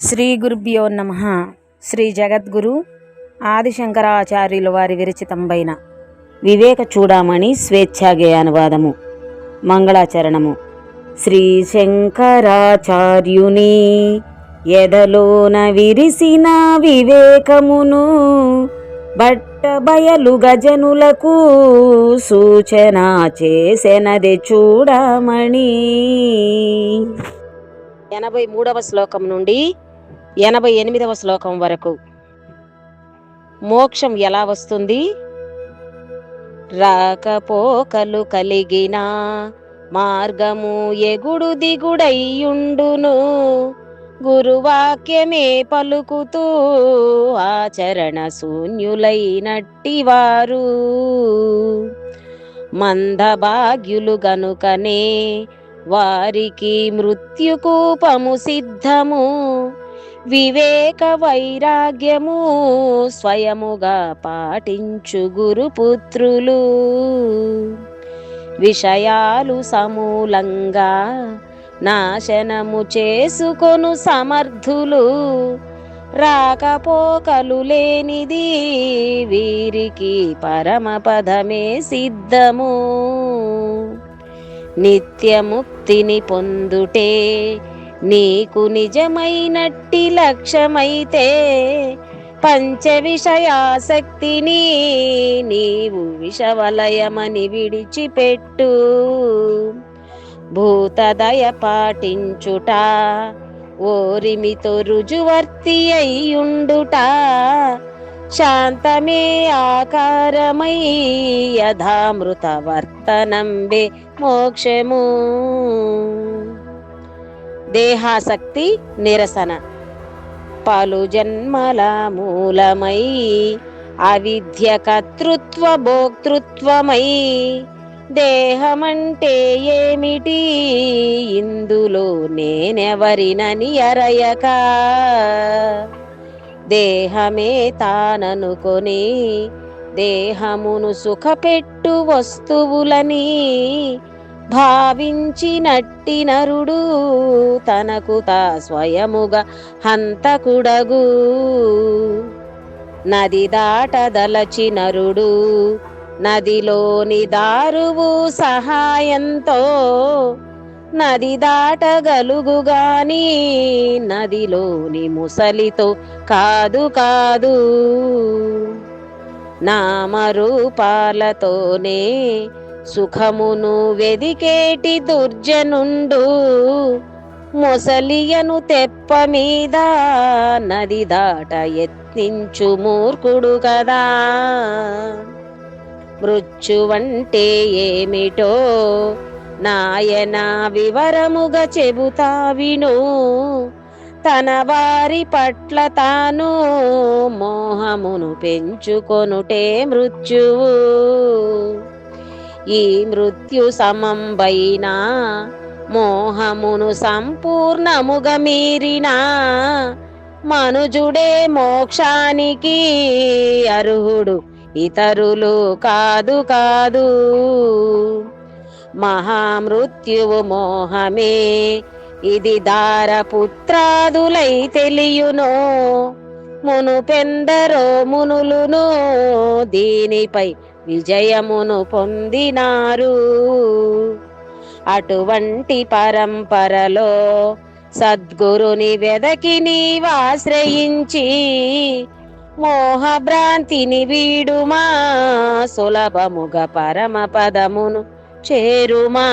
శ్రీ గురుభ్యో నమః. శ్రీ జగద్గురు ఆదిశంకరాచార్యుల వారి విరచితంబైన వివేక చూడామణి స్వేచ్ఛాగే అనువాదము. మంగళాచరణము. శ్రీ శంకరాచార్యుని ఎదలోన విరిసిన వివేకమును బట్ట బయలు గజనులకు సూచన చేసెనది చూడమణి. 83వ శ్లోకం నుండి 88వ శ్లోకం వరకు. మోక్షం ఎలా వస్తుంది? రాకపోకలు కలిగిన మార్గము ఎగుడు దిగుడయ్యుండును, గురువాక్యమే పలుకుతూ ఆచరణ శూన్యులైనట్టివారు. మందభాగ్యులు గనుకనే వారికి మృత్యుకూపము సిద్ధము, వివేక వైరాగ్యము స్వయముగా పాటించు గురుపుత్రులు. విషయాలు సమూలంగా నాశనము చేసుకొను సమర్థులు, రాకపోకలు లేనిది వీరికి పరమపదమే సిద్ధము. నిత్యముక్తిని పొందుటే నీకు నిజమైనట్టి లక్ష్యమైతే, పంచ విషయాసక్తిని నీవు విషవలయమని విడిచిపెట్టు. భూతదయ పాటించుట ఓరిమితో రుజువర్తి అయ్యుండుట, శాంతమే ఆకారమై యథామృత వర్తనంబే మోక్షము. దేహాసక్తి నిరసన. పలు జన్మల మూలమై అవిద్య కర్తృత్వ భోక్తృత్వమై, దేహమంటే ఏమిటి ఇందులో నేనెవరినని అరయక, దేహమే తాననుకొని దేహమును సుఖపెట్టు వస్తువులని భావించినట్టి నరుడు తనకు తా స్వయముగా హంతకుడగు. నది దాటదలచి నరుడు నదిలోని దారువు సహాయంతో నది దాటగలుగుగాని నదిలోని ముసలితో కాదు కాదు. నామరూపాలతోనే సుఖమును వెదికేటి దుర్జనుండు, మొసలియను తెప్ప మీద నది దాట యత్నించు మూర్ఖుడు కదా. మృత్యువంటే ఏమిటో నాయన వివరముగా చెబుతా విను, తన వారి పట్ల తాను మోహమును పెంచుకొనుటే మృత్యువు. ఈ మృత్యు సమంబైన మోహమును సంపూర్ణముగా మీరిన మనుజుడే మోక్షానికి అర్హుడు, ఇతరులు కాదు కాదు. మహామృత్యువు మోహమే ఇది దారపుత్రాదులై తెలియును, మునుపెందరో మునులును దీనిపై విజయమును పొందినారు. అటువంటి పరంపరలో సద్గురుని వెదకి నీవాశ్రయించి మోహభ్రాంతిని వీడుమా, సులభముగా పరమపదమును చేరుమా.